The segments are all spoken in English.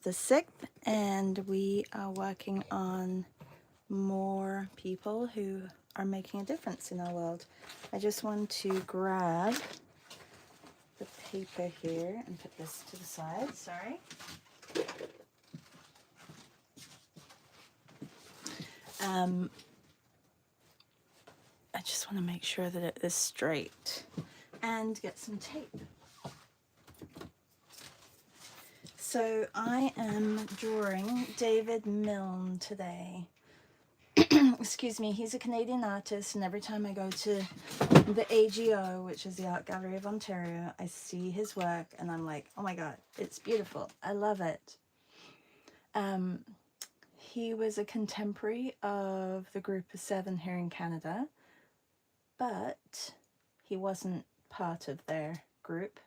the 6th, and we are working on more people who are making a difference in our world. I just want to grab the paper here and put this to the side. Sorry. I just want to make sure that it is straight and get some tape. So I am drawing David Milne today. Excuse me, he's a Canadian artist, and every time I go to the AGO, which is the Art Gallery of Ontario, I see his work and I'm like, oh my god, it's beautiful. I love it. He was a contemporary of the Group of Seven here in Canada, but he wasn't part of their group.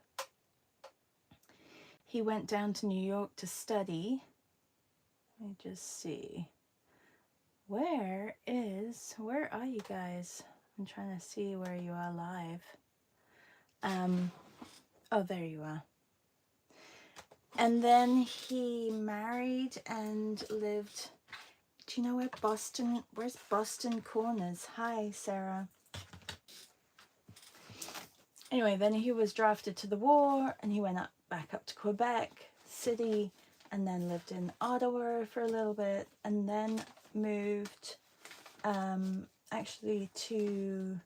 He went down to New York to study. Let me just see. Where are you guys? I'm trying to see where you are live. Oh, there you are. And then he married and lived, do you know where's Boston Corners? Hi, Sarah. Anyway, then he was drafted to the war and he went back up to Quebec City and then lived in Ottawa for a little bit and then moved actually to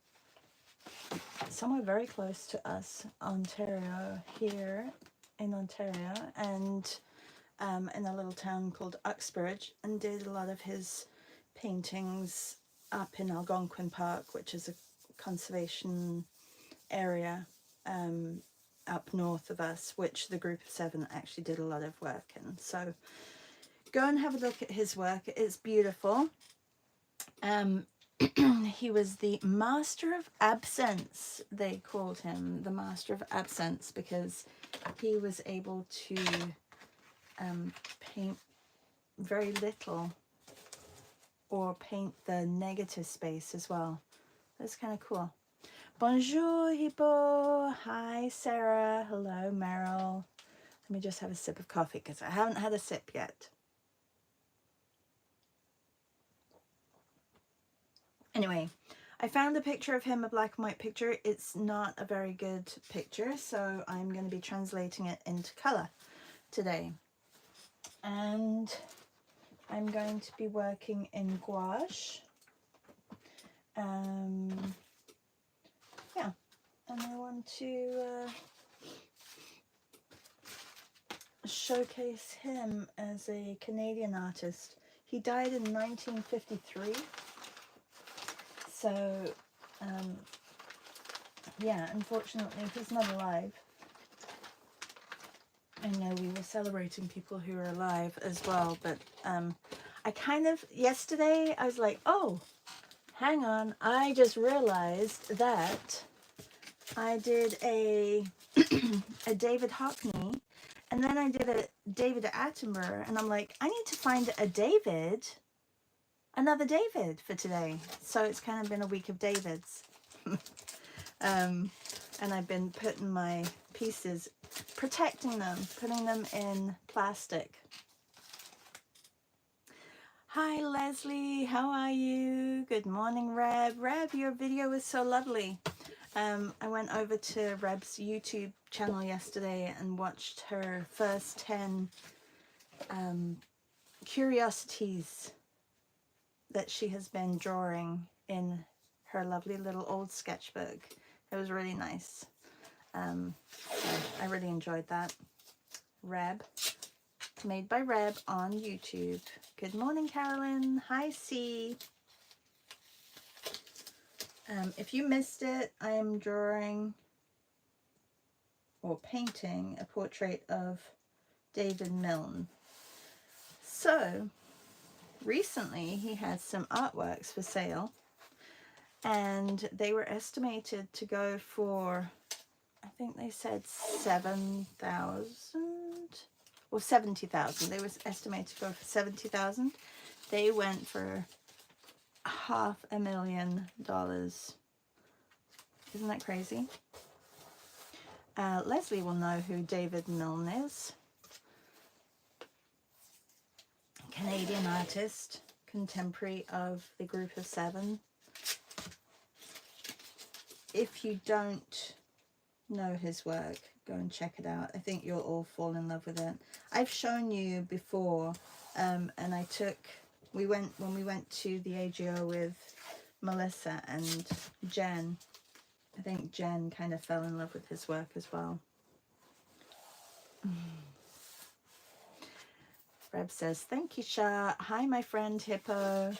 somewhere very close to us, Ontario, here in Ontario, and in a little town called Uxbridge, and did a lot of his paintings up in Algonquin Park, which is a conservation area up north of us, which the Group of Seven actually did a lot of work in. So go and have a look at his work. It's beautiful. He was the master of absence. They called him the master of absence because he was able to paint very little or paint the negative space as well. That's kind of cool. Bonjour, Hippo. Hi, Sarah. Hello, Meryl. Let me just have a sip of coffee because I haven't had a sip yet. Anyway, I found a picture of him, a black and white picture. It's not a very good picture, so I'm going to be translating it into color today. And I'm going to be working in gouache. Yeah, and I want to showcase him as a Canadian artist. He died in 1953. So, yeah, unfortunately, he's not alive. I know we were celebrating people who are alive as well, but I kind of, yesterday, I was like, oh, hang on, I just realized that I did a David Hockney, and then I did a David Attenborough, and I'm like, I need to find another David for today. So it's kind of been a week of Davids. And I've been putting my pieces, protecting them, putting them in plastic. Hi, Leslie. How are you? Good morning, Reb. Reb, your video was so lovely. I went over to Reb's YouTube channel yesterday and watched her first 10 curiosities that she has been drawing in her lovely little old sketchbook. It was really nice. I really enjoyed that. Reb, made by Reb on YouTube. Good morning, Carolyn. Hi, C. If you missed it, I am drawing or painting a portrait of David Milne. So recently he had some artworks for sale, and they were estimated to go for, I think they said 7,000 or 70,000. They was estimated to go for 70,000. They went for $500,000. Isn't that crazy? Leslie will know who David Milne is. Canadian artist, contemporary of the Group of Seven. If you don't know his work, go and check it out. I think you'll all fall in love with it. I've shown you before, and when we went to the AGO with Melissa and Jen, I think Jen kind of fell in love with his work as well. Reb says, thank you, Shah. Hi, my friend Hippo.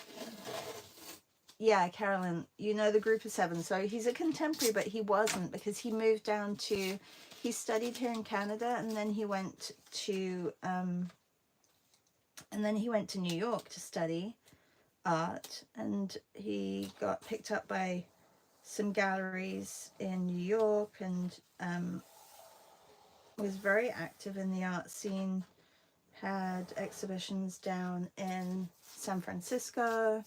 Yeah, Carolyn, you know the Group of Seven. So he's a contemporary, but he wasn't, because he moved down to, he studied here in Canada, and then he went to New York to study art, and he got picked up by some galleries in New York, and was very active in the art scene, had exhibitions down in San Francisco,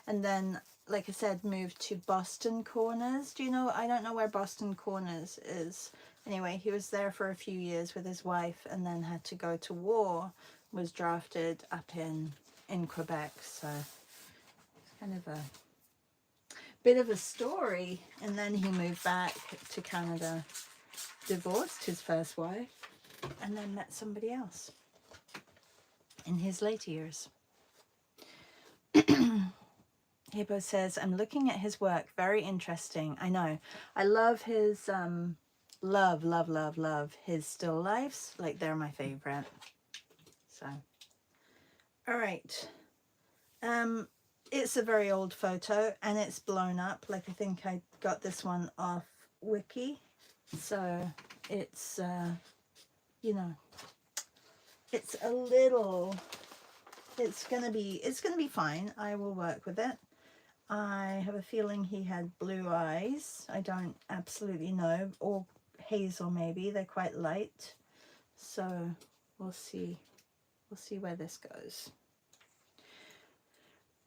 and then, like I said, moved to Boston Corners. Do you know? I don't know where Boston Corners is. Anyway, he was there for a few years with his wife, and then had to go to war, was drafted up in Quebec. So it's kind of a bit of a story. And then he moved back to Canada, divorced his first wife, and then met somebody else in his later years. Hippo says, I'm looking at his work. Very interesting. I know. I love his, love his still lifes. Like, they're my favorite. So, all right. It's a very old photo, and it's blown up. Like, I think I got this one off Wiki. So, it's, you know, it's a little, it's gonna be fine. I will work with it. I have a feeling he had blue eyes. I don't absolutely know, or hazel maybe. They're quite light. So we'll see. We'll see where this goes.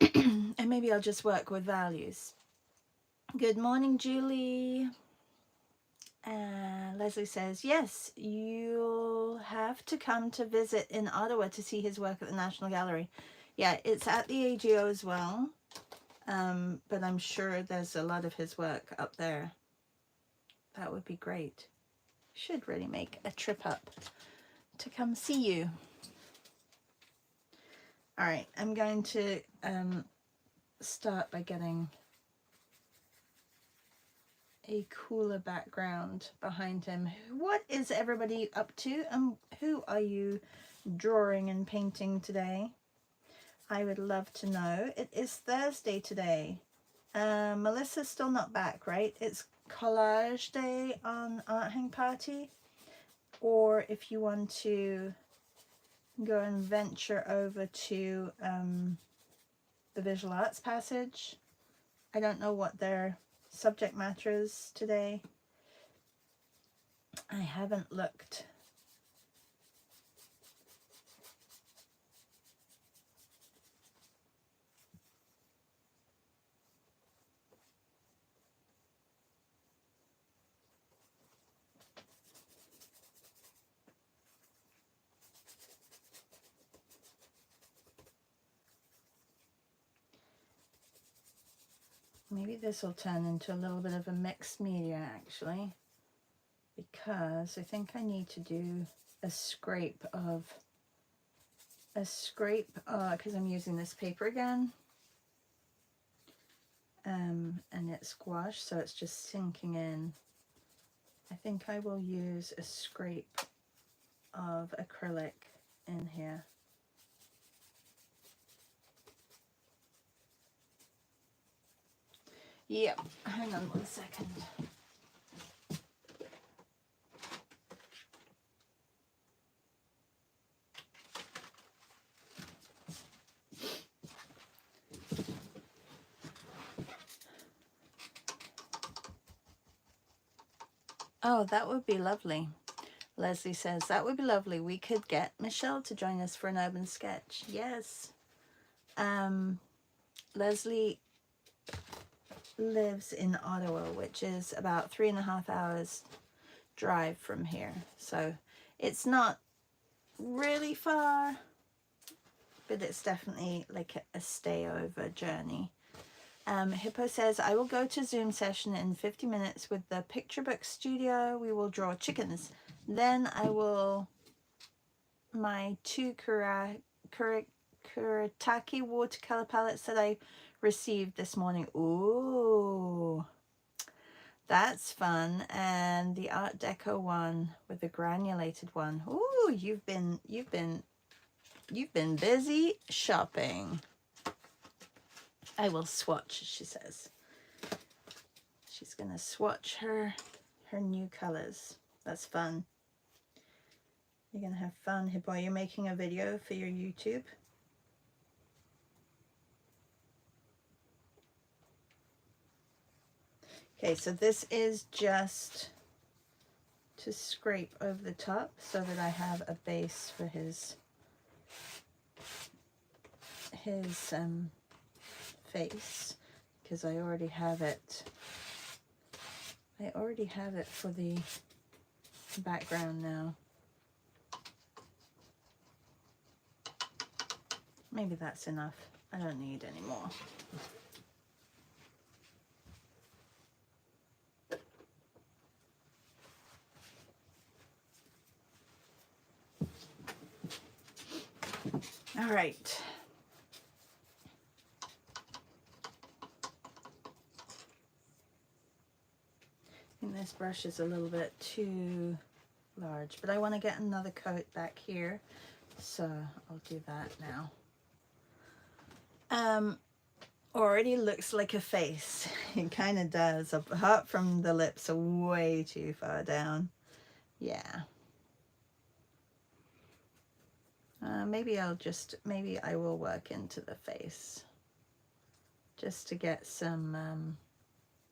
And maybe I'll just work with values. Good morning, Julie. Leslie says, yes, you'll have to come to visit in Ottawa to see his work at the National Gallery. Yeah, it's at the AGO as well. But I'm sure there's a lot of his work up there. That would be great. Should really make a trip up to come see you. All right, I'm going to start by getting a cooler background behind him. What is everybody up to, and who are you drawing and painting today? I would love to know. It is Thursday today. Melissa's still not back, right? It's collage day on Art Hang Party. Or if you want to go and venture over to the Visual Arts Passage. I don't know what their subject matter is today. I haven't looked. Maybe this will turn into a little bit of a mixed media, actually, because I think I need to do a scrape, because I'm using this paper again, and it's gouache, so it's just sinking in. I think I will use a scrape of acrylic in here. Yep, hang on 1 second. Oh, that would be lovely. Leslie says, that would be lovely. We could get Michelle to join us for an urban sketch. Yes. Leslie lives in Ottawa, which is about 3.5 hours drive from here. So it's not really far, but but it's definitely like a stay over journey. Hippo says, I will go to Zoom session in 50 minutes with the picture book studio. We will draw chickens. Then I will my 2 Kuretake watercolor palettes that I received this morning. Ooh, that's fun. And the Art Deco one with the granulated one. Ooh, you've been busy shopping. I will swatch, she says. She's gonna swatch her new colors. That's fun. You're gonna have fun. Hippo, you're making a video for your YouTube. Okay, so this is just to scrape over the top so that I have a base for his face, because I already have it. I already have it for the background now. Maybe that's enough. I don't need any more. All right. I think this brush is a little bit too large, but I want to get another coat back here, so I'll do that now. Already looks like a face. It kind of does, apart from the lips are way too far down. Yeah. Maybe I will work into the face just to get some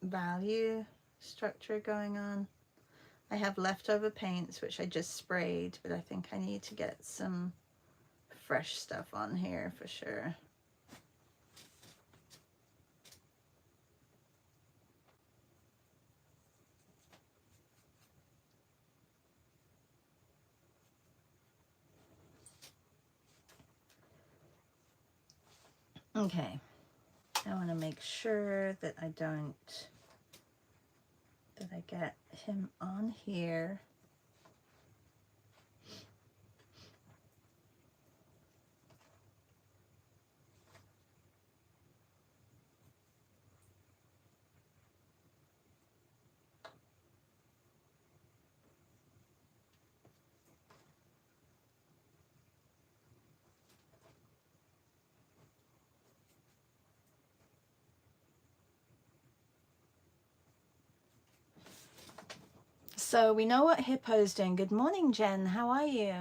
value structure going on. I have leftover paints which I just sprayed, but I think I need to get some fresh stuff on here for sure. Okay, I want to make sure that I get him on here. So we know what Hippo's doing. Good morning, Jen. How are you?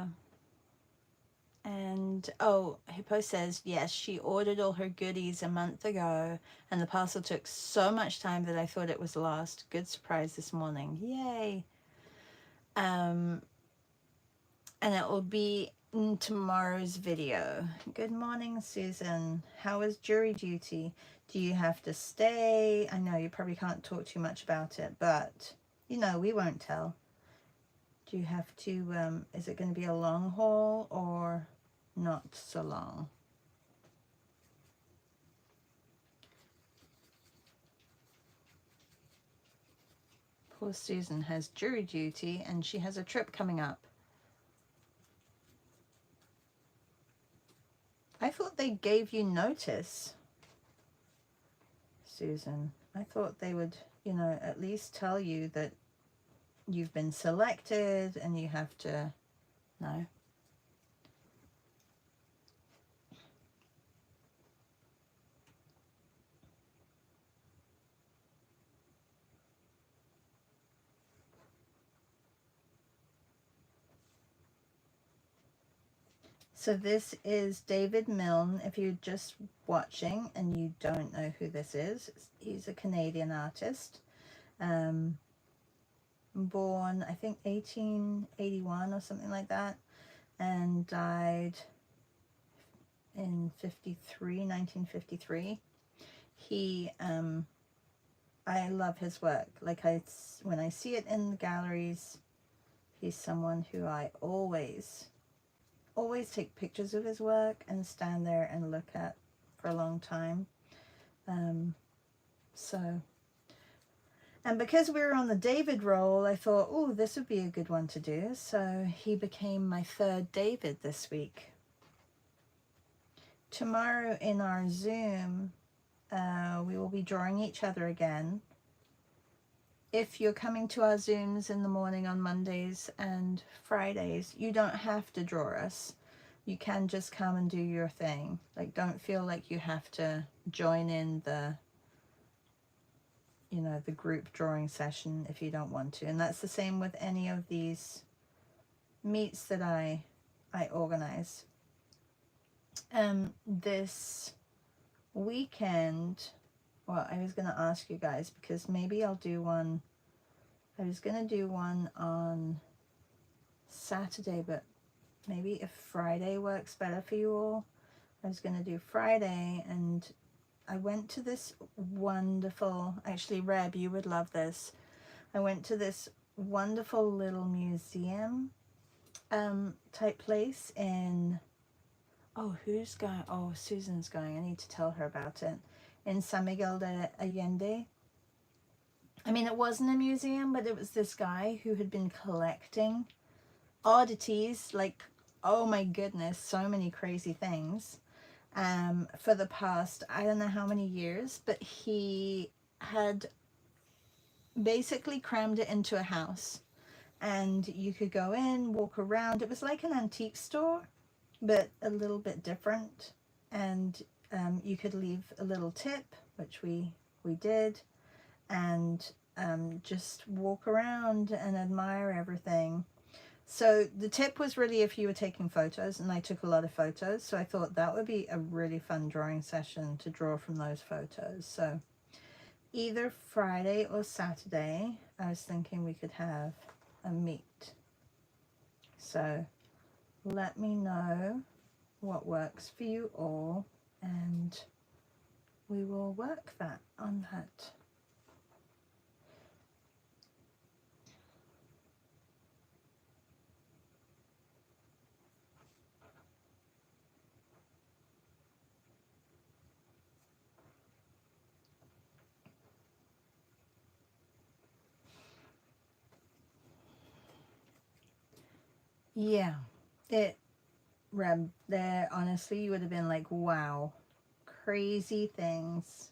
And oh, Hippo says, yes, she ordered all her goodies a month ago and the parcel took so much time that I thought it was lost. Good surprise this morning. Yay. And it will be in tomorrow's video. Good morning, Susan. How is jury duty? Do you have to stay? I know you probably can't talk too much about it, but you know, we won't tell. Do you have to, is it going to be a long haul or not so long? Poor Susan has jury duty and she has a trip coming up. I thought they gave you notice, Susan. I thought they would, you know, at least tell you that you've been selected and you have to, no. So this is David Milne. If you're just watching and you don't know who this is, he's a Canadian artist. Born, I think, 1881 or something like that, and died in 1953. He, I love his work. Like, when I see it in the galleries, he's someone who I always always take pictures of his work and stand there and look at for a long time. So, and because we were on the David roll, I thought, oh, this would be a good one to do. So he became my third David this week. Tomorrow in our Zoom, we will be drawing each other again. If you're coming to our Zooms in the morning on Mondays and Fridays, you don't have to draw us. You can just come and do your thing. Like, don't feel like you have to join in the, you know, the group drawing session if you don't want to. And that's the same with any of these meets that I organize. This weekend, well, I was going to ask you guys, because maybe I'll do one. I was going to do one on Saturday, but maybe if Friday works better for you all, I was going to do Friday. And I went to this wonderful, actually, Reb, you would love this. I went to this wonderful little museum type place in, oh, who's going? Oh, Susan's going. I need to tell her about it. In San Miguel de Allende. I mean, it wasn't a museum, but it was this guy who had been collecting oddities, like, oh my goodness, so many crazy things, for the past, I don't know how many years, but he had basically crammed it into a house, and you could go in, walk around. It was like an antique store, but a little bit different, and you could leave a little tip, which we did, and just walk around and admire everything. So the tip was really if you were taking photos, and I took a lot of photos, so I thought that would be a really fun drawing session to draw from those photos. So either Friday or Saturday, I was thinking we could have a meet. So let me know what works for you all, and we will work that on that. Yeah, Reb, there, honestly, you would have been like, wow, crazy things,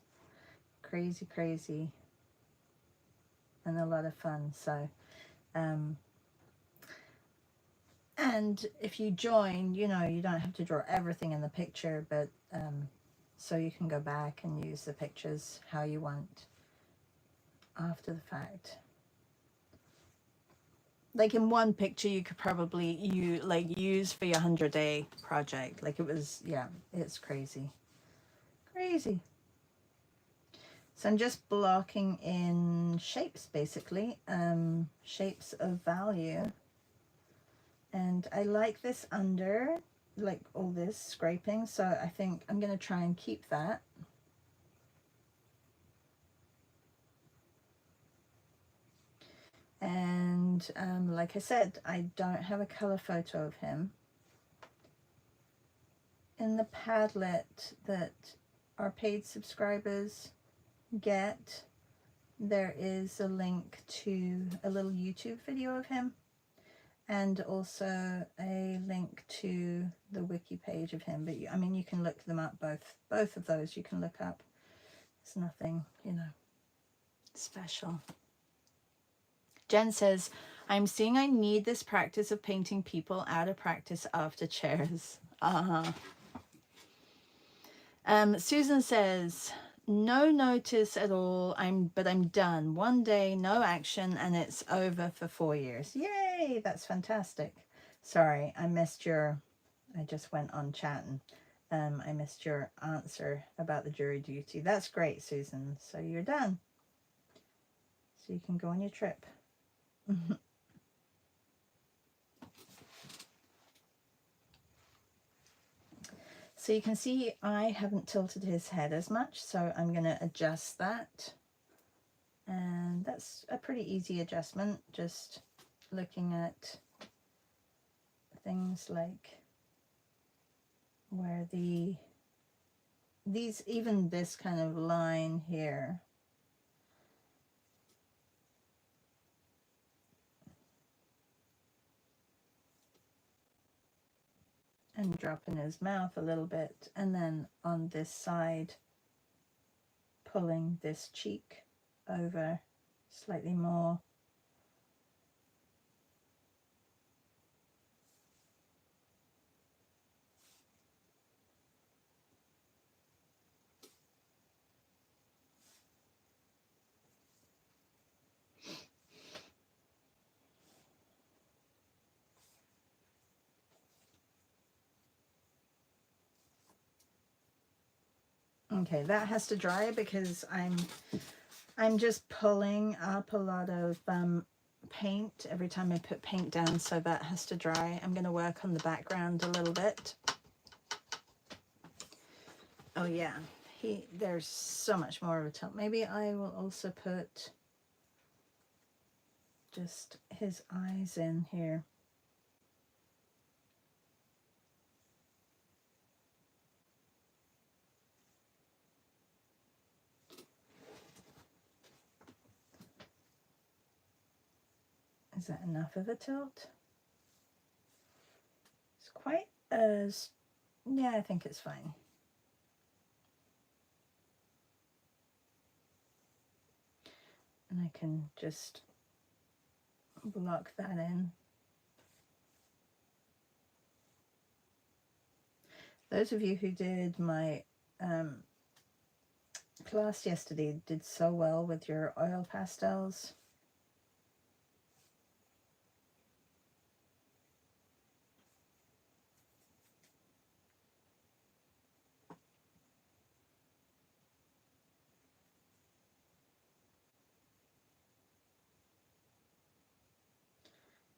crazy, and a lot of fun. So, and if you join, you know, you don't have to draw everything in the picture, but so you can go back and use the pictures how you want after the fact. Like in one picture you could probably use for your 100-day project. Like it was, yeah, it's crazy. So I'm just blocking in shapes, basically, shapes of value. And I like this under, like all this scraping, so I think I'm going to try and keep that. And like I said, I don't have a color photo of him. In the Padlet that our paid subscribers get, there is a link to a little YouTube video of him, and also a link to the wiki page of him. But I mean, you can look them up, both of those you can look up. It's nothing, you know, special. Jen says, I'm seeing I need this practice of painting people out of practice after chairs. Susan says, no notice at all, but I'm done. One day, no action, and it's over for 4 years. Yay, that's fantastic. Sorry, I just went on chatting. I missed your answer about the jury duty. That's great, Susan. So you're done. So you can go on your trip. So you can see I haven't tilted his head as much, so I'm going to adjust that. And that's a pretty easy adjustment, just looking at things like where even this kind of line here, and dropping his mouth a little bit, and then on this side pulling this cheek over slightly more. Okay, that has to dry because I'm just pulling up a lot of paint every time I put paint down, so that has to dry. I'm going to work on the background a little bit. Oh yeah, there's so much more of a tilt. Maybe I will also put just his eyes in here. Is that enough of a tilt? It's quite as, yeah, I think it's fine. And I can just block that in. Those of you who did my class yesterday did so well with your oil pastels.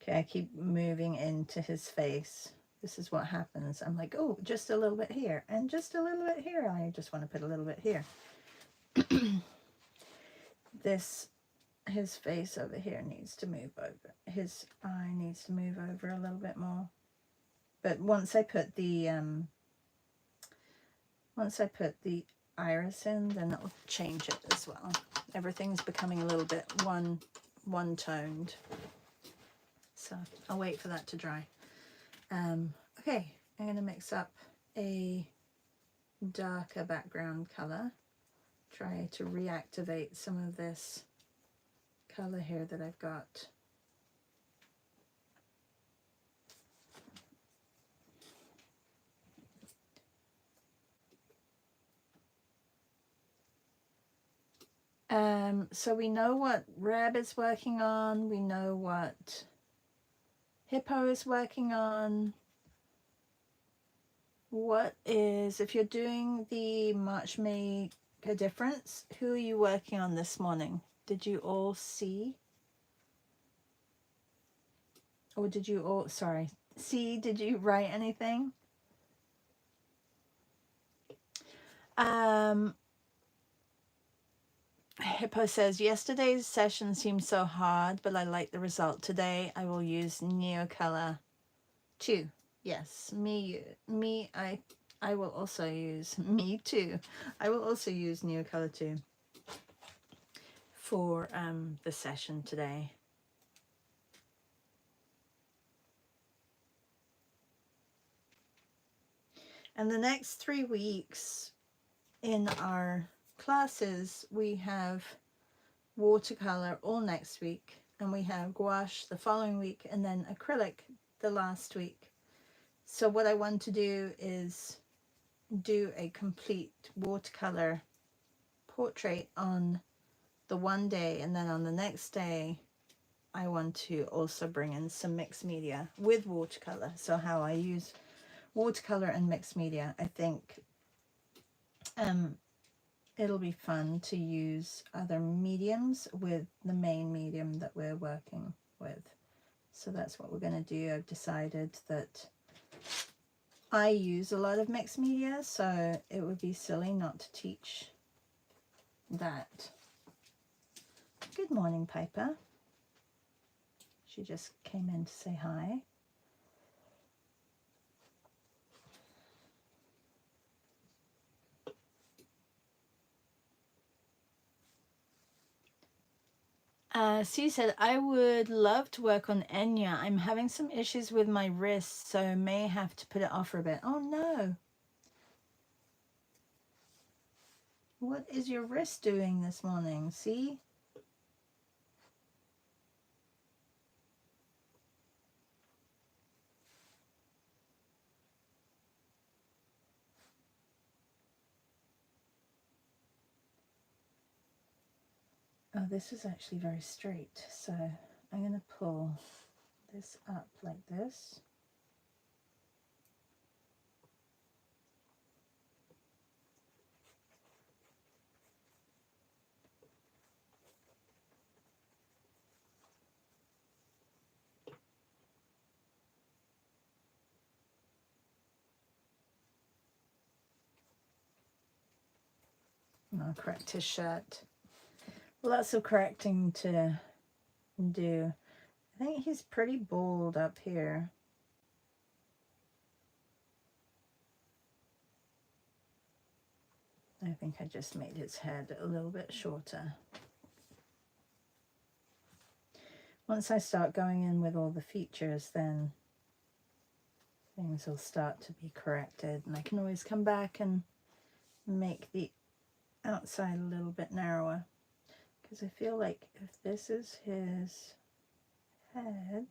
Okay, I keep moving into his face. This is what happens. I'm like, oh, just a little bit here and just a little bit here. I just want to put a little bit here. His face over here needs to move over. His eye needs to move over a little bit more. But once I put the iris in, then it'll change it as well. Everything's becoming a little bit one-toned. So I'll wait for that to dry. Okay, I'm going to mix up a darker background color. Try to reactivate some of this color here that I've got. So we know what Reb is working on. We know what Hippo is working on. What is, if you're doing the March Make a Difference, who are you working on this morning? Did you all see? Or did you all, sorry, see, did you write anything? Hippo says, yesterday's session seemed so hard, but I like the result. Today I will use Neocolor 2. Yes, I will also use, me too. I will also use Neocolor 2 for the session today. And the next 3 weeks in our classes, we have watercolor all next week, and we have gouache the following week, and then acrylic the last week. So what I want to do is do a complete watercolor portrait on the one day, and then on the next day I want to also bring in some mixed media with watercolor. So how I use watercolor and mixed media, I think it'll be fun to use other mediums with the main medium that we're working with. So that's what we're going to do. I've decided that I use a lot of mixed media, so it would be silly not to teach that. Good morning, Piper. She just came in to say hi. Sue said, I would love to work on Enya. I'm having some issues with my wrist, so may have to put it off for a bit. Oh no. What is your wrist doing this morning? See? Oh, this is actually very straight. So I'm going to pull this up like this. And I'll correct his shirt. Lots of correcting to do. I think he's pretty bold up here. I think I just made his head a little bit shorter. Once I start going in with all the features, then things will start to be corrected, and I can always come back and make the outside a little bit narrower, because I feel like if this is his head,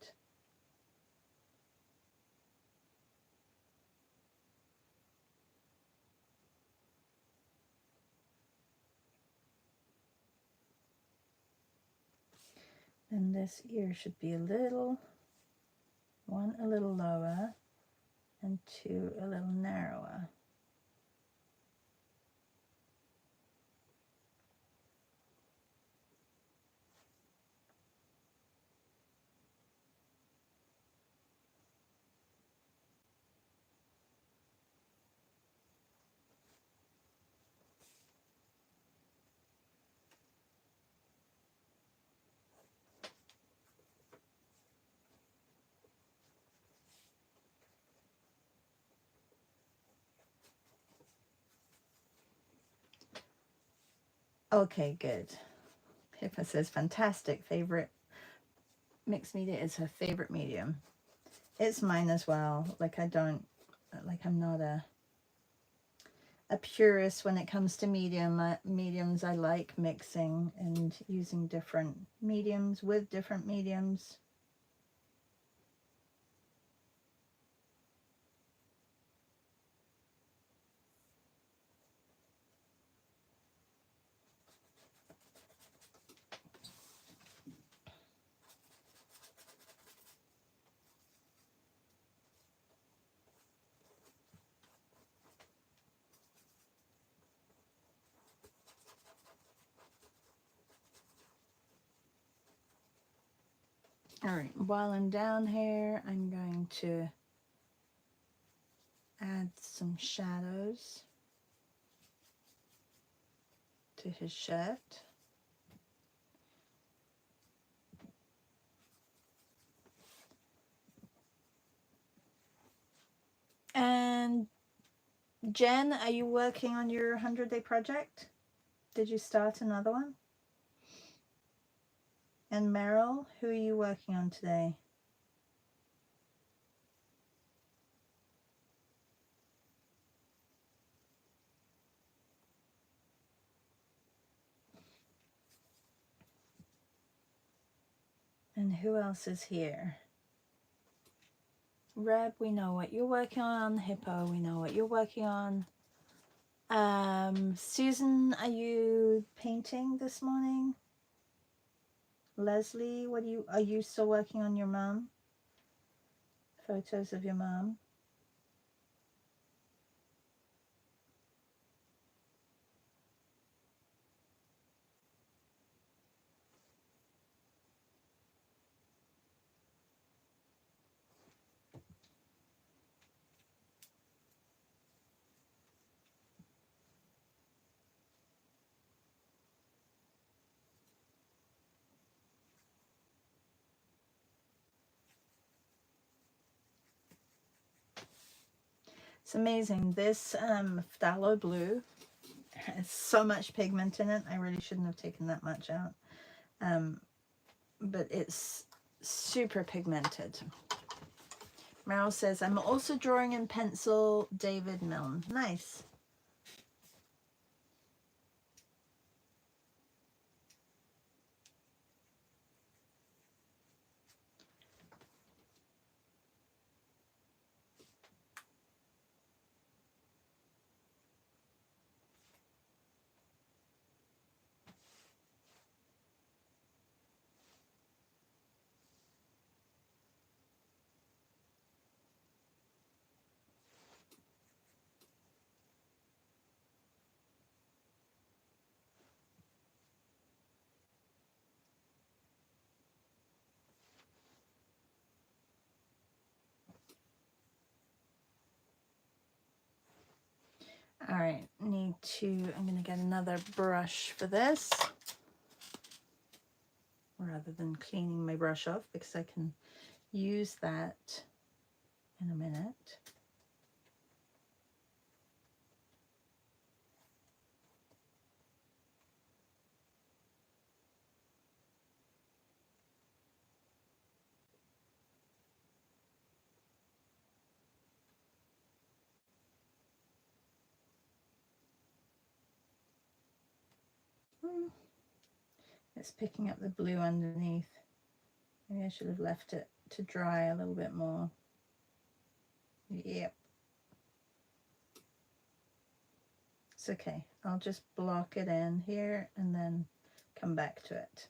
then this ear should be one a little lower and two a little narrower. Okay, good. Pippa says, fantastic, favorite mixed media is her favorite medium. It's mine as well. Like I'm not a purist when it comes to mediums. I like mixing and using different mediums with different mediums. All right, while I'm down here, I'm going to add some shadows to his shirt. And Jen, are you working on your 100-day project? Did you start another one? And Meryl, who are you working on today? And who else is here? Reb, we know what you're working on. Hippo, we know what you're working on. Susan, are you painting this morning? Leslie, are you still working on your mom? Photos of your mom? It's amazing. This phthalo blue has so much pigment in it. I really shouldn't have taken that much out. but it's super pigmented. Meryl says, I'm also drawing in pencil, David Milne. Nice. All right, I'm going to get another brush for this, rather than cleaning my brush off, because I can use that in a minute. It's picking up the blue underneath. Maybe I should have left it to dry a little bit more. Yep. It's okay. I'll just block it in here and then come back to it.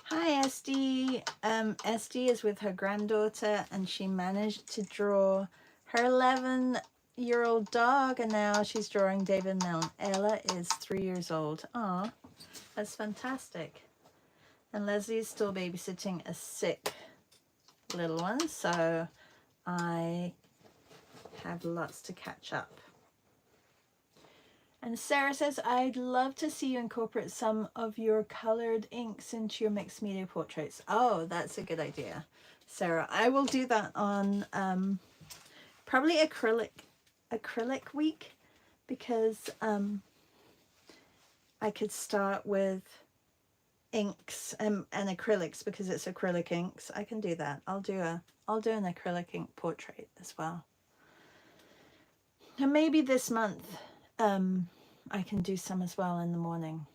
Hi, Esty. Esty is with her granddaughter, and she managed to draw her 11-year-old dog, and now she's drawing David Milne. Ella is 3 years old. Aw, that's fantastic. And Leslie is still babysitting a sick little one, so I have lots to catch up. And Sarah says, I'd love to see you incorporate some of your colored inks into your mixed media portraits. Oh, that's a good idea, Sarah. I will do that on probably acrylic week, because I could start with inks and acrylics, because it's acrylic inks. I can do that. I'll do an acrylic ink portrait as well. And maybe this month I can do some as well in the morning.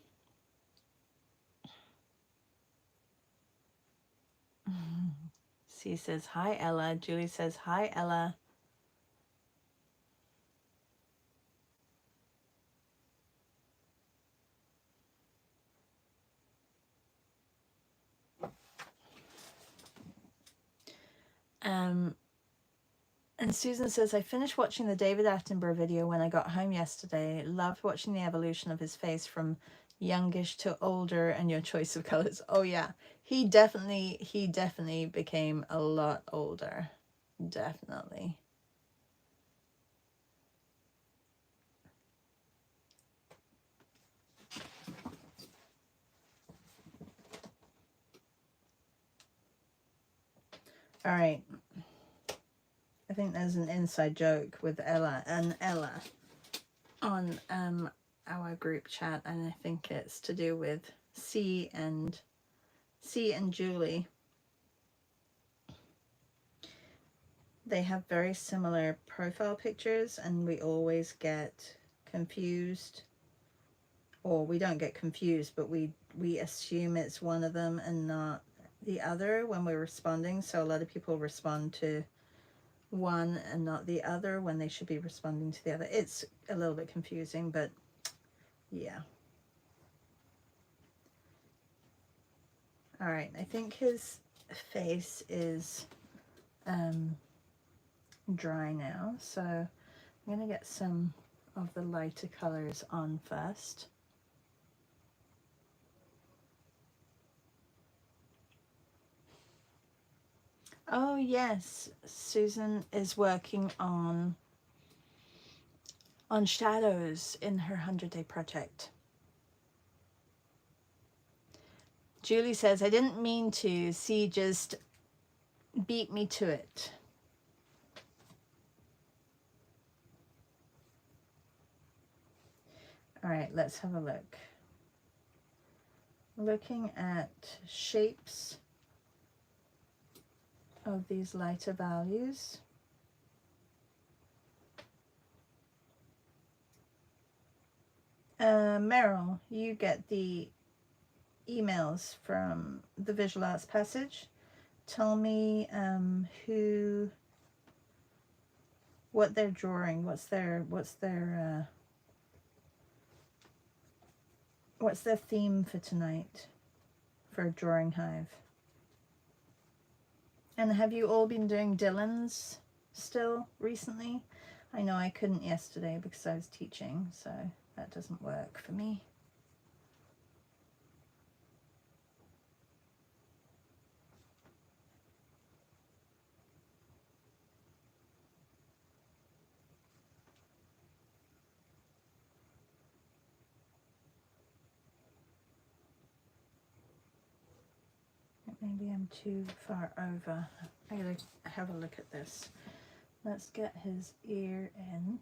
C says, hi, Ella. Julie says, hi, Ella. And Susan says, I finished watching the David Attenborough video when I got home yesterday. Loved watching the evolution of his face from youngish to older and your choice of colors. Oh yeah, he definitely became a lot older. Definitely. All right. I think there's an inside joke with Ella on our group chat, and I think it's to do with C and Julie. They have very similar profile pictures, and we always get confused, or we don't get confused, but we assume it's one of them and not the other when we're responding. So a lot of people respond to one and not the other when they should be responding to the other. It's a little bit confusing, but yeah. All right, I think his face is dry now, so I'm gonna get some of the lighter colors on first. Oh yes, Susan is working on shadows in her 100-day project. Julie says, I didn't mean to, see, just beat me to it. All right, let's have a look. Looking at shapes of these lighter values. Meryl, you get the emails from the Visual Arts Passage. Tell me what they're drawing, what's their theme for tonight for Drawing Hive. And have you all been doing Dylan's still recently? I know I couldn't yesterday because I was teaching, so that doesn't work for me. Maybe I'm too far over. I gotta have a look at this. Let's get his ear in.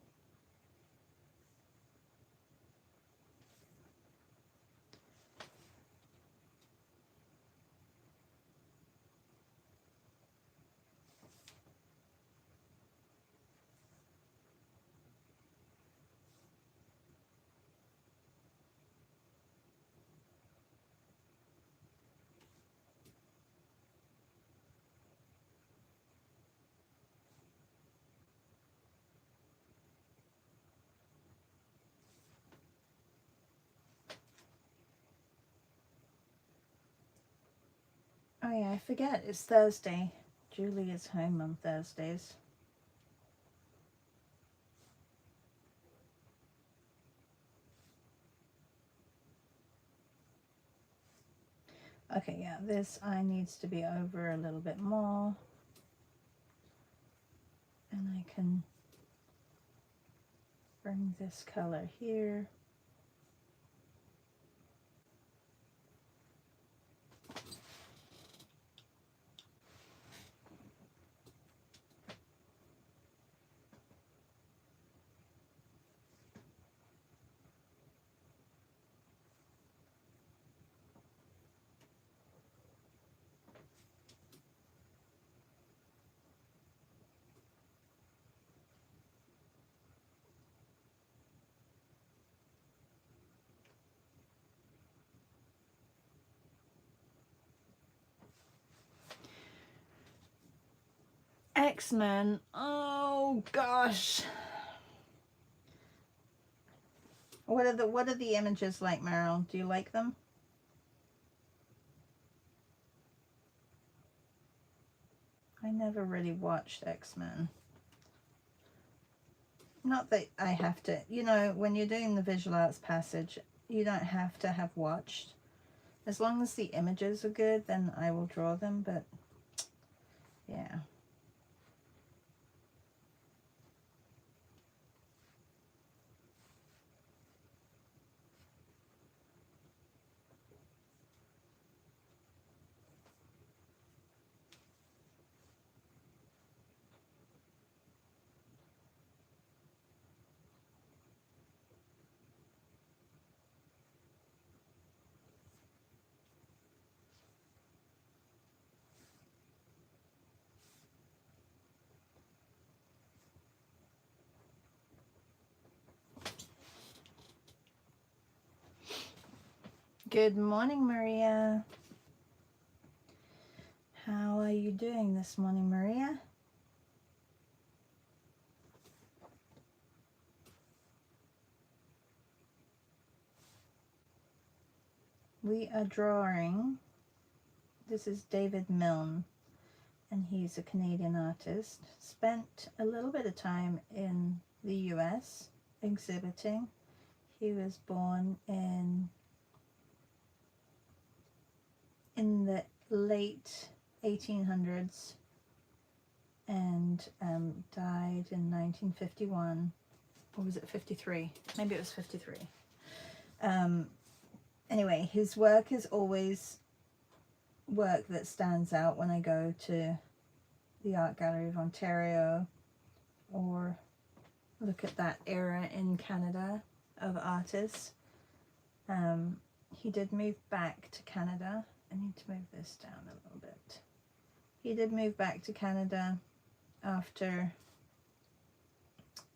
Oh yeah, I forget, it's Thursday. Julie is home on Thursdays. Okay, yeah, this eye needs to be over a little bit more. And I can bring this color here. X-Men, oh gosh. What are the images like, Meryl? Do you like them? I never really watched X-Men. Not that I have to, you know, when you're doing the Visual Arts Passage, you don't have to have watched. As long as the images are good, then I will draw them, but yeah. Good morning, Maria. How are you doing this morning, Maria? We are drawing, this is David Milne, and he's a Canadian artist. Spent a little bit of time in the US, exhibiting. He was born in the late 1800s and died in 1951, or was it 53? Maybe it was 53. Anyway, his work is always work that stands out when I go to the Art Gallery of Ontario or look at that era in Canada of artists. He did move back to Canada. I need to move this down a little bit. He did move back to Canada after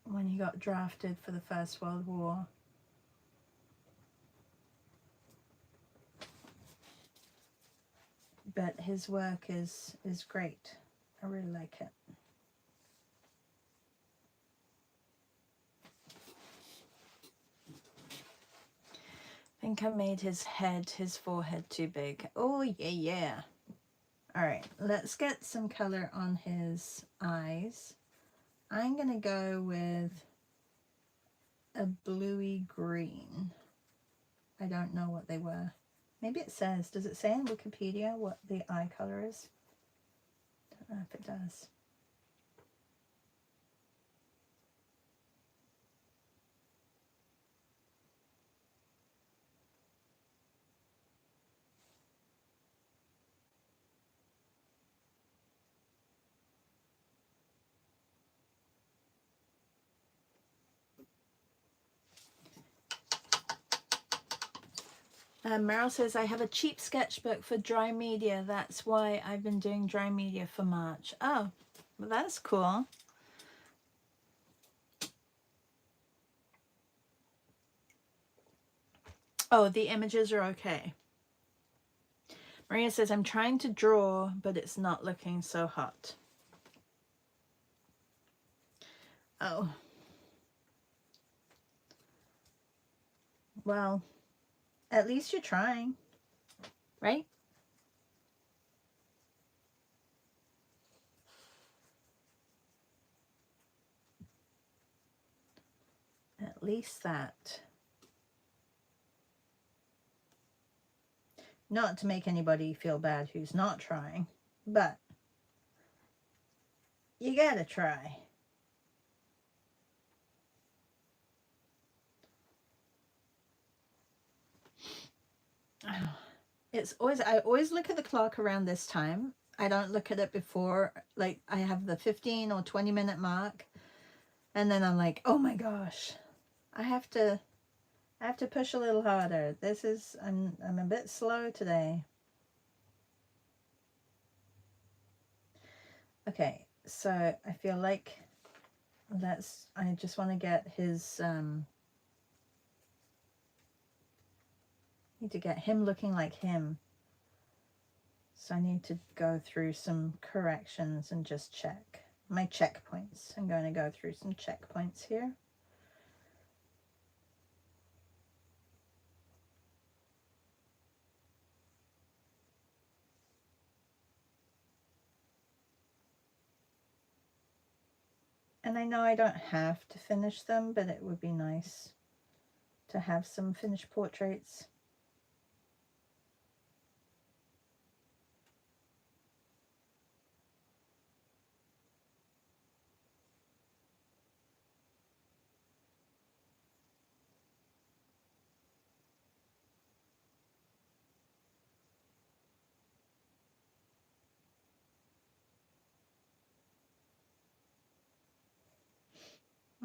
when he got drafted for the First World War. But his work is great. I really like it. I think I made his forehead too big. Oh, yeah. All right, let's get some color on his eyes. I'm going to go with a bluey green. I don't know what they were. Maybe it says, does it say in Wikipedia what the eye color is? I don't know if it does. Meryl says, I have a cheap sketchbook for dry media. That's why I've been doing dry media for March. Oh, well, that's cool. Oh, the images are okay. Maria says, I'm trying to draw, but it's not looking so hot. Oh. Well, at least you're trying, right? At least that. Not to make anybody feel bad who's not trying, but you gotta try. It's always, I always look at the clock around this time. I don't look at it before. Like, I have the 15 or 20 minute mark, and then I'm like, oh my gosh, I have to push a little harder. This is, I'm a bit slow today. Okay, so I feel like I just want to get his, need to get him looking like him. So I need to go through some corrections and just check my checkpoints. I'm going to go through some checkpoints here. And I know I don't have to finish them, but it would be nice to have some finished portraits.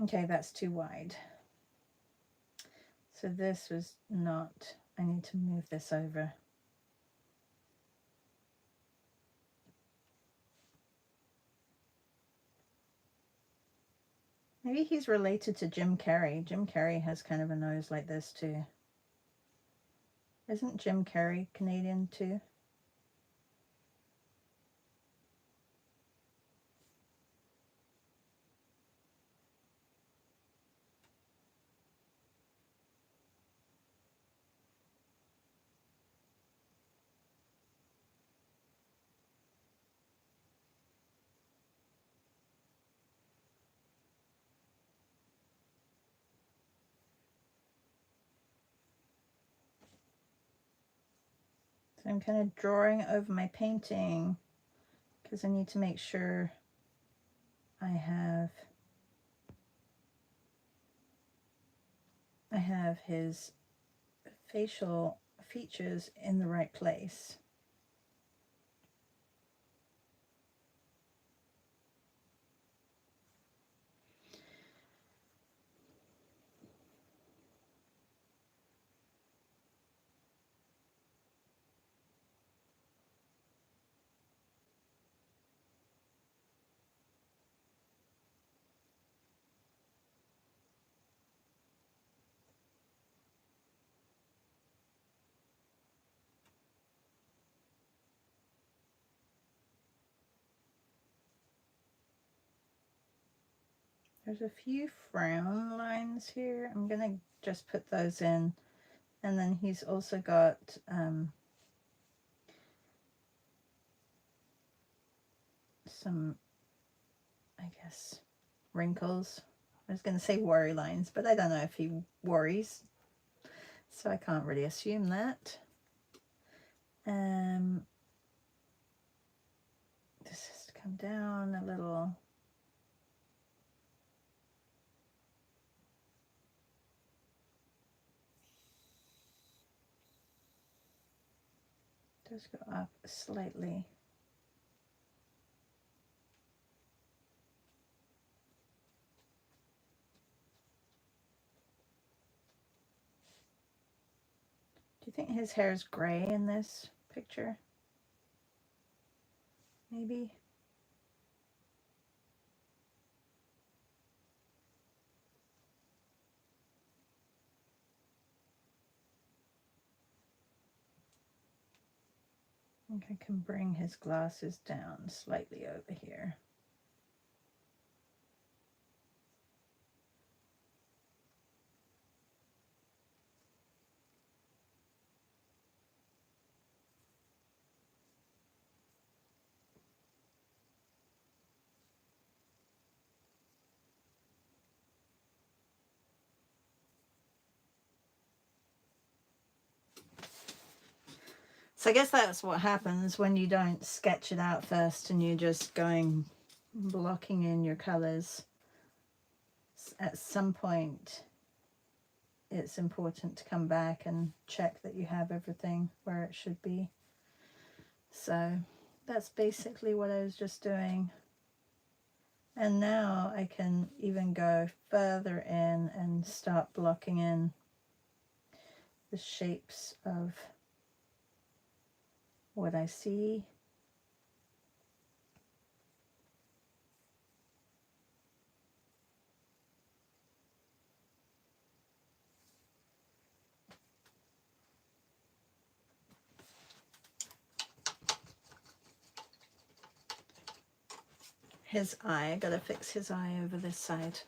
Okay, that's too wide. So this was not, I need to move this over. Maybe he's related to Jim Carrey. Jim Carrey has kind of a nose like this too. Isn't Jim Carrey Canadian too? So I'm kind of drawing over my painting because I need to make sure I have his facial features in the right place. There's a few frown lines here. I'm gonna just put those in. And then he's also got some, I guess, wrinkles. I was gonna say worry lines, but I don't know if he worries, so I can't really assume that. This has to come down a little. Just go up slightly. Do you think his hair is gray in this picture? Maybe. I think I can bring his glasses down slightly over here. So I guess that's what happens when you don't sketch it out first and you're just blocking in your colors. At some point, it's important to come back and check that you have everything where it should be. So that's basically what I was just doing. And now I can even go further in and start blocking in the shapes of what I see. His eye, I gotta fix his eye over this side.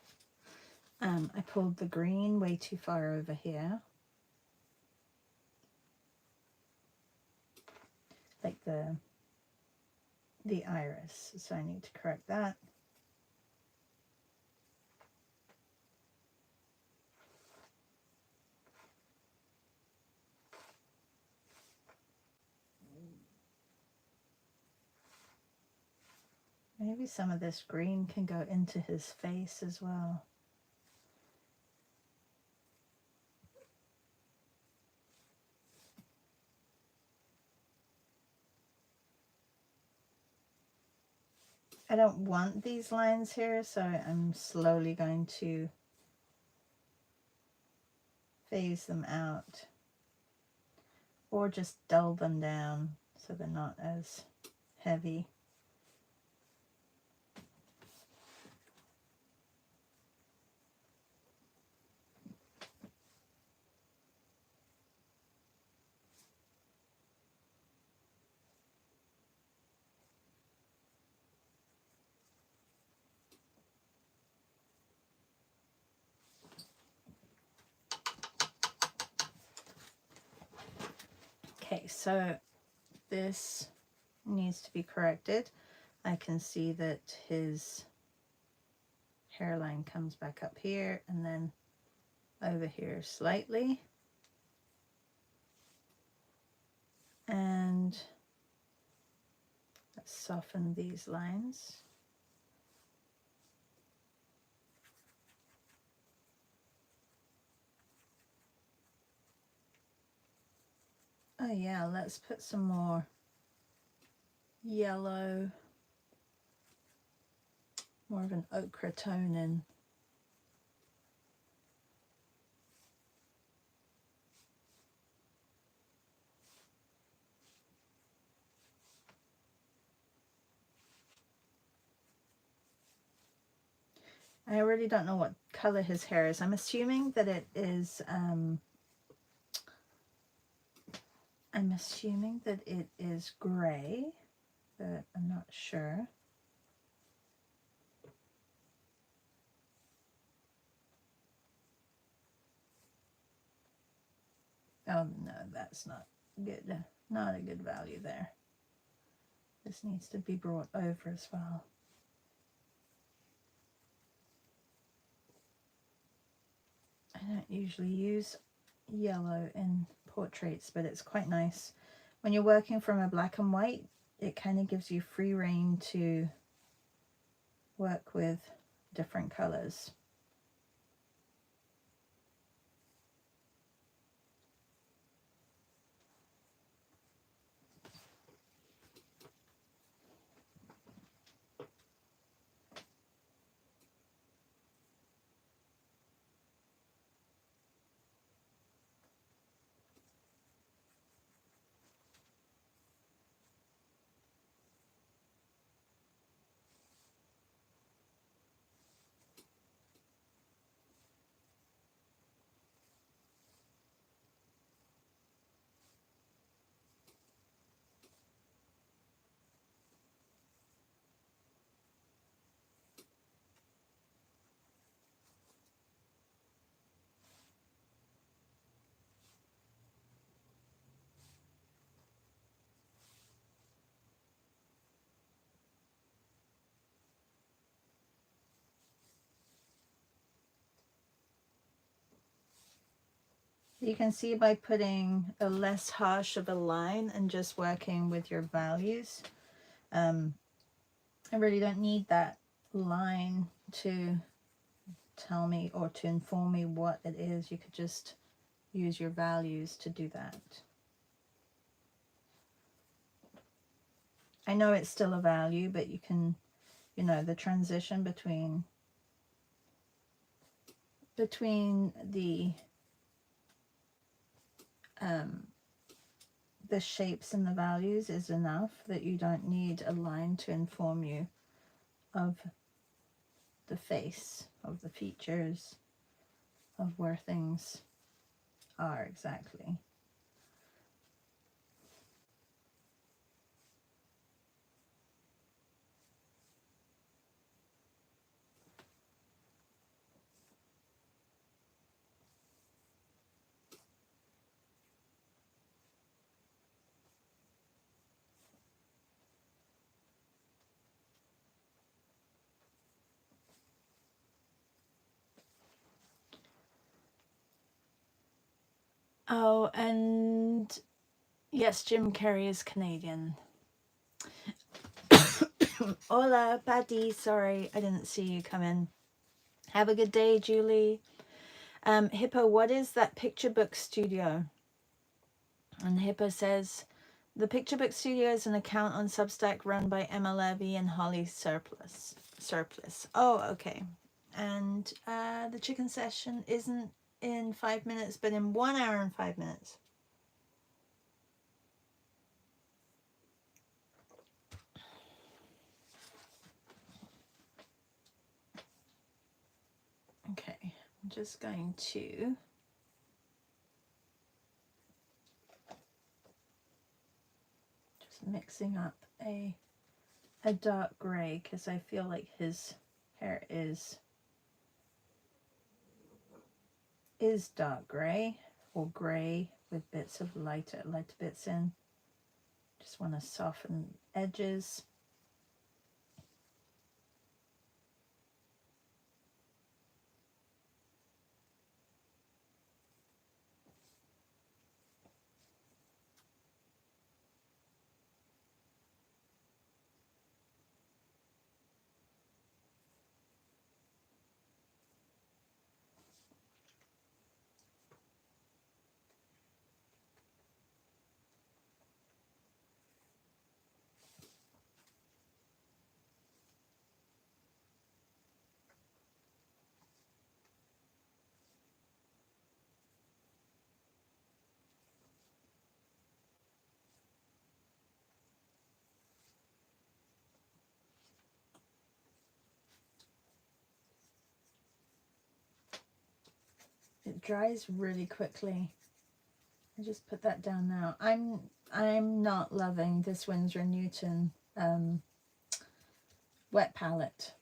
I pulled the green way too far over here. Like the iris, so I need to correct that. Maybe some of this green can go into his face as well. I don't want these lines here, so I'm slowly going to phase them out or just dull them down so they're not as heavy. Okay, so this needs to be corrected. I can see that his hairline comes back up here and then over here slightly. And let's soften these lines. Oh yeah, let's put some more yellow, more of an ochre tone in. I really don't know what color his hair is. I'm assuming that it is gray, but I'm not sure. Oh no, that's not good. Not a good value there. This needs to be brought over as well. I don't usually use yellow in portraits, but it's quite nice. When you're working from a black and white, it kind of gives you free rein to work with different colors. You can see by putting a less harsh of a line and just working with your values, I really don't need that line to tell me or to inform me what it is. You could just use your values to do that. I know it's still a value, but you can, you know, the transition between the shapes and the values is enough that you don't need a line to inform you of the face, of the features, of where things are exactly. Oh, and yes, Jim Carrey is Canadian. Hola, Patty. Sorry, I didn't see you come in. Have a good day, Julie. Hippo, what is that picture book studio? And Hippo says, the picture book studio is an account on Substack run by Emma Levy and Holly Surplus. Oh, okay. And the chicken session isn't in 5 minutes, but in 1 hour and 5 minutes. Okay, I'm just going to mixing up a dark gray because I feel like his hair is dark gray or gray with bits of lighter bits in. Just want to soften edges. dries really quickly. I just put that down now. I'm not loving this Winsor & Newton wet palette.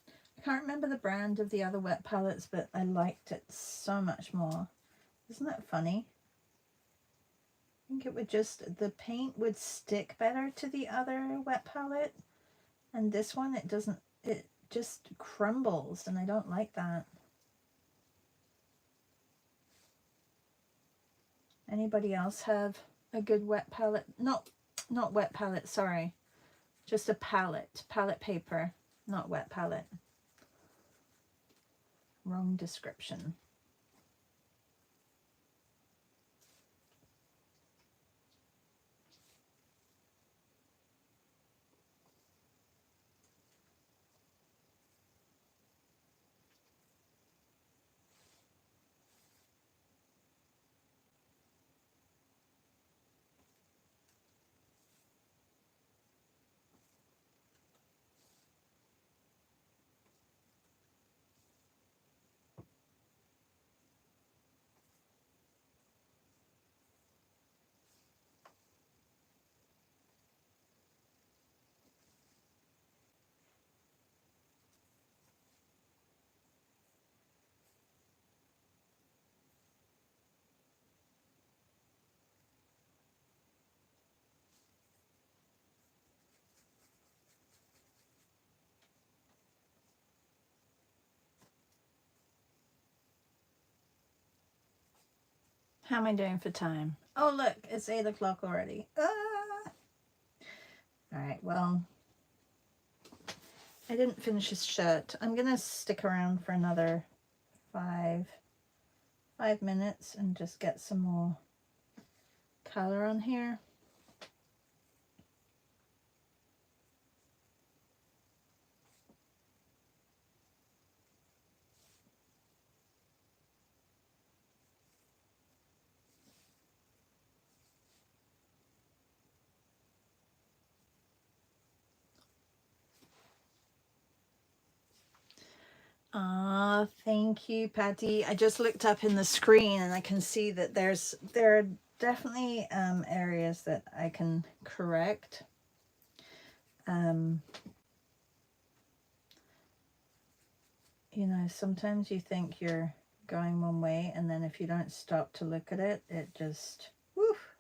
I can't remember the brand of the other wet palettes, but I liked it so much more. Isn't that funny? I think it would just, the paint would stick better to the other wet palette, and this one, it doesn't, it just crumbles, and I don't like that. Anybody else have a good wet palette? Not wet palette, sorry. Just a palette paper, not wet palette. Wrong description. How am I doing for time? Oh, look, it's 8 o'clock already. Ah! All right, well, I didn't finish his shirt. I'm going to stick around for another five minutes and just get some more color on here. Ah, thank you, Patty. I just looked up in the screen and I can see that there are definitely areas that I can correct. You know, sometimes you think you're going one way, and then if you don't stop to look at it, it just, woof,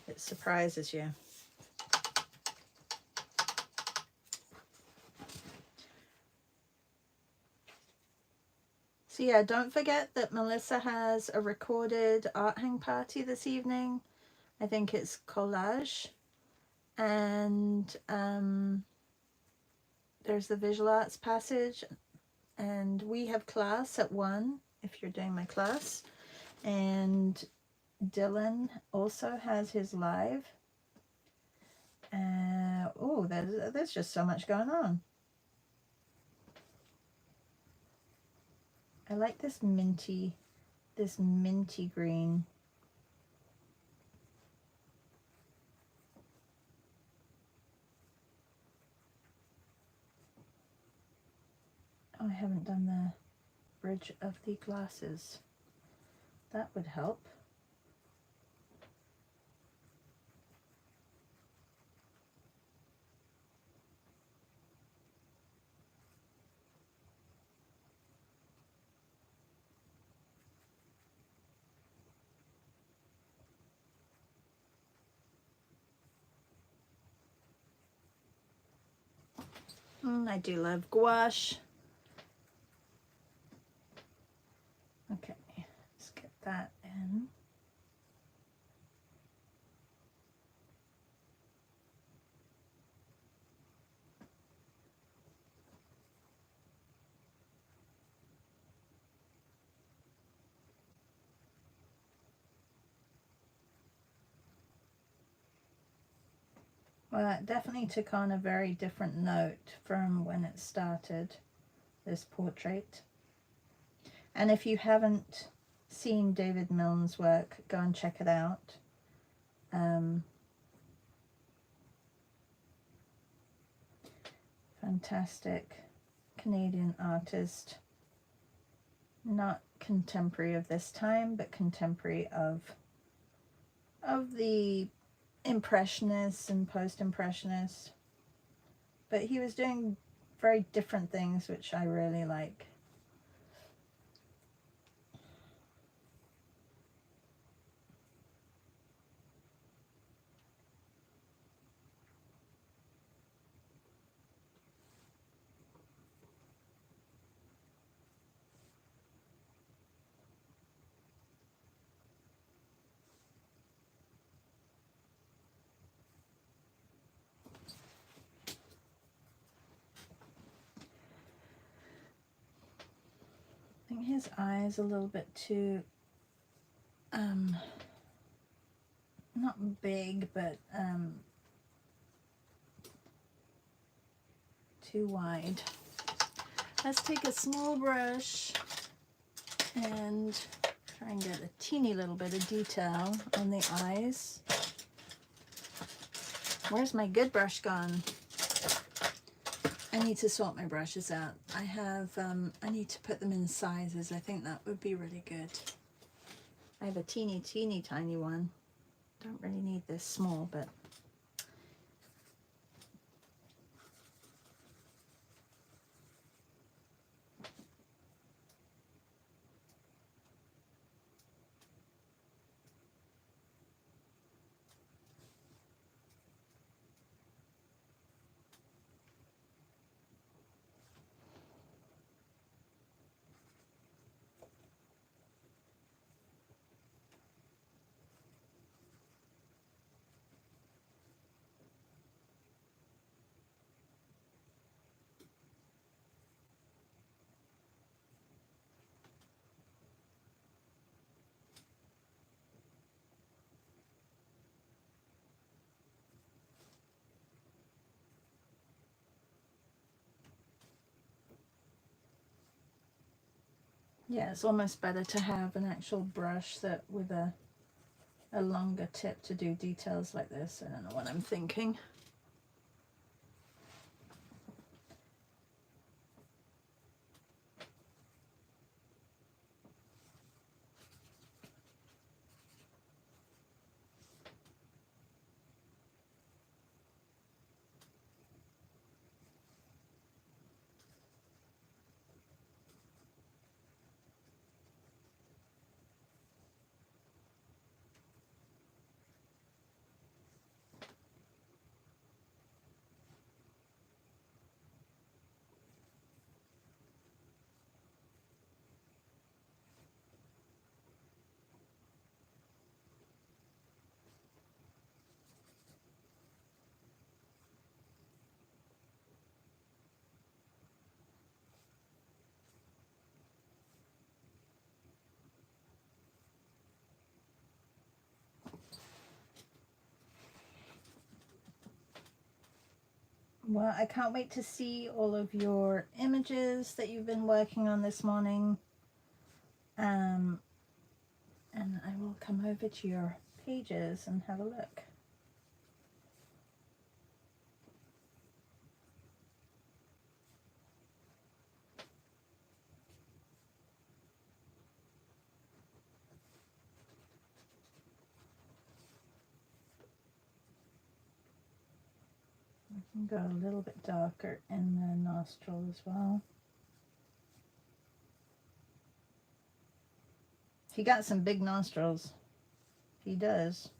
it surprises you. So yeah, don't forget that Melissa has a recorded art hang party this evening. I think it's collage. And there's the visual arts passage. And we have class at 1 if you're doing my class. And Dylan also has his live. Oh, there's just so much going on. I like this minty green. Oh, I haven't done the bridge of the glasses. That would help. I do love gouache. Okay, let's get that in. Well, it definitely took on a very different note from when it started, this portrait. And if you haven't seen David Milne's work, go and check it out. Fantastic Canadian artist. not contemporary of this time, but contemporary of the Impressionists and post-Impressionists. But he was doing very different things, which I really like. I think his eye is a little bit too, not big, but too wide. Let's take a small brush and try and get a teeny little bit of detail on the eyes. Where's my good brush gone? I need to sort my brushes out. I need to put them in sizes. I think that would be really good. I have a teeny tiny one. Don't really need this small, but yeah, it's almost better to have an actual brush that with a longer tip to do details like this. I don't know what I'm thinking. Well, I can't wait to see all of your images that you've been working on this morning. And I will come over to your pages and have a look. I can go a little bit darker in the nostril as well. He got some big nostrils. He does.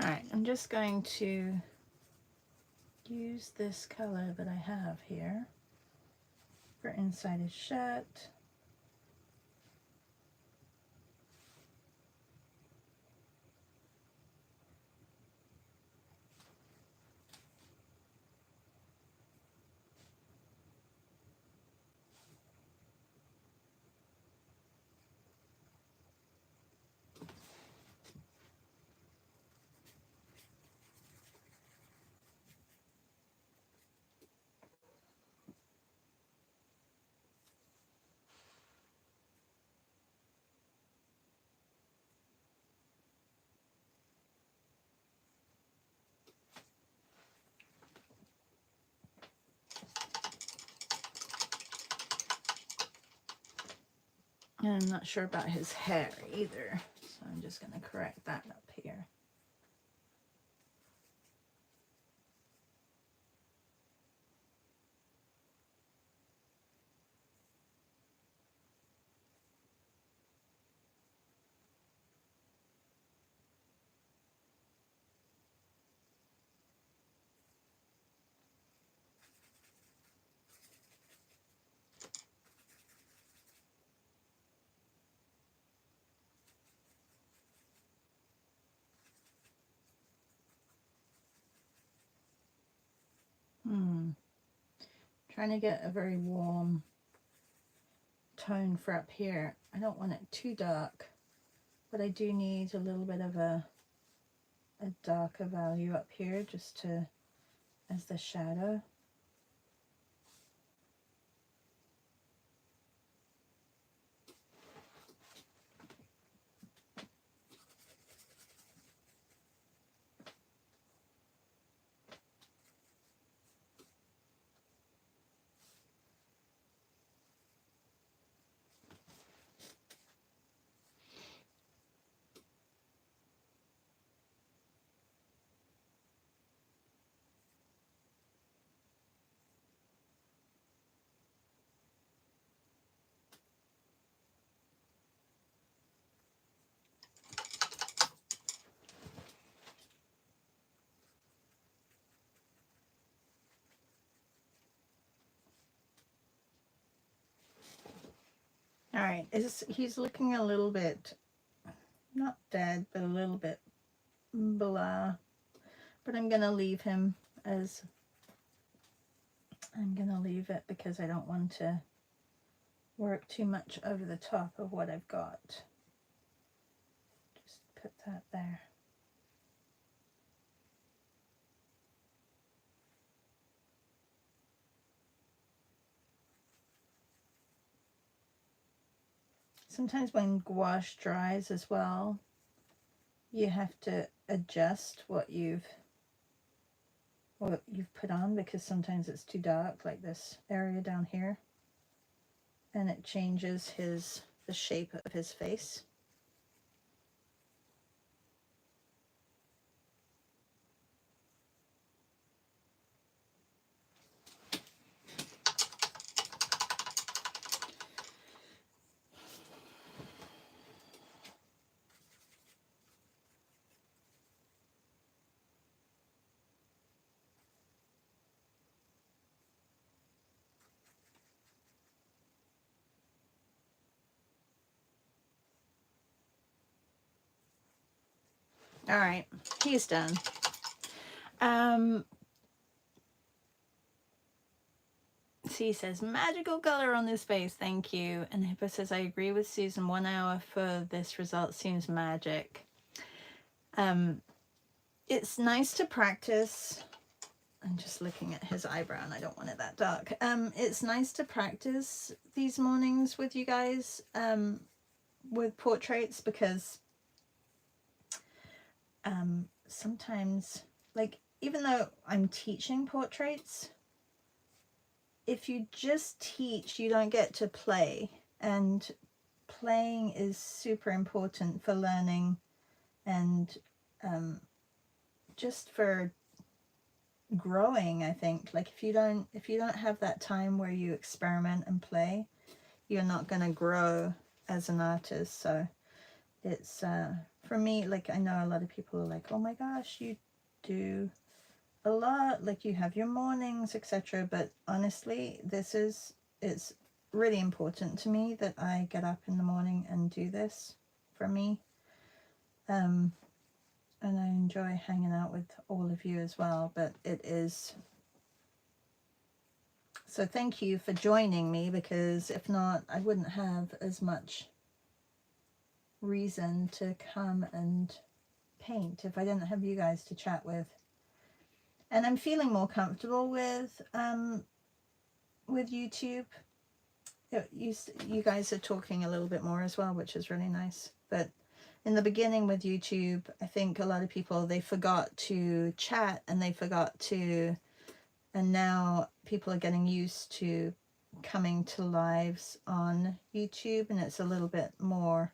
All right, I'm just going to use this color that I have here for inside his shirt. And I'm not sure about his hair either, so I'm just going to correct that up here. Trying to get a very warm tone for up here. I don't want it too dark, but I do need a little bit of a darker value up here just to, as the shadow. All right, he's looking a little bit, not dead, but a little bit blah. But I'm going to leave him as, I'm going to leave it because I don't want to work too much over the top of what I've got. Just put that there. Sometimes when gouache dries as well, you have to adjust what you've put on, because sometimes it's too dark, like this area down here, and it changes the shape of his face. All right, he's done. C says, magical color on this face, thank you. And Hippo says, I agree with Susan, 1 hour for this result seems magic. It's nice to practice. I'm just looking at his eyebrow and I don't want it that dark. It's nice to practice these mornings with you guys with portraits, because sometimes, like, even though I'm teaching portraits, if you just teach, you don't get to play, and playing is super important for learning and just for growing, I think. Like, if you don't have that time where you experiment and play, you're not going to grow as an artist. So it's for me, like, I know a lot of people are like, oh my gosh, you do a lot, like you have your mornings, etc. But honestly, it's really important to me that I get up in the morning and do this for me. And I enjoy hanging out with all of you as well, but it is, so thank you for joining me, because if not, I wouldn't have as much reason to come and paint if I didn't have you guys to chat with. And I'm feeling more comfortable with YouTube. You guys are talking a little bit more as well, which is really nice. But in the beginning with YouTube, I think a lot of people, they forgot to chat and they forgot to, and now people are getting used to coming to lives on YouTube, and it's a little bit more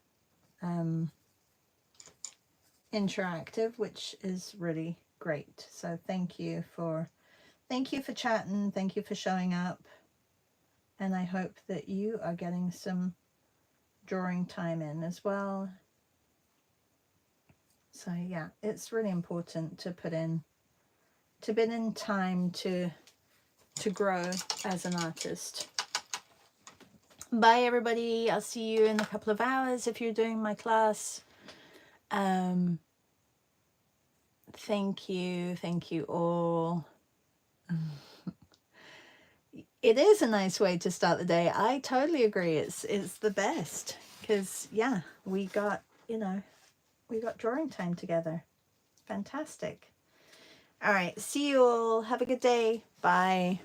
interactive, which is really great. So thank you for chatting, thank you for showing up, and I hope that you are getting some drawing time in as well. So yeah, it's really important to put in time to grow as an artist. Bye everybody, I'll see you in a couple of hours if you're doing my class. Thank you all. It is a nice way to start the day. I totally agree. It's the best, because yeah, we got drawing time together. Fantastic. All right, see you all. Have a good day. Bye.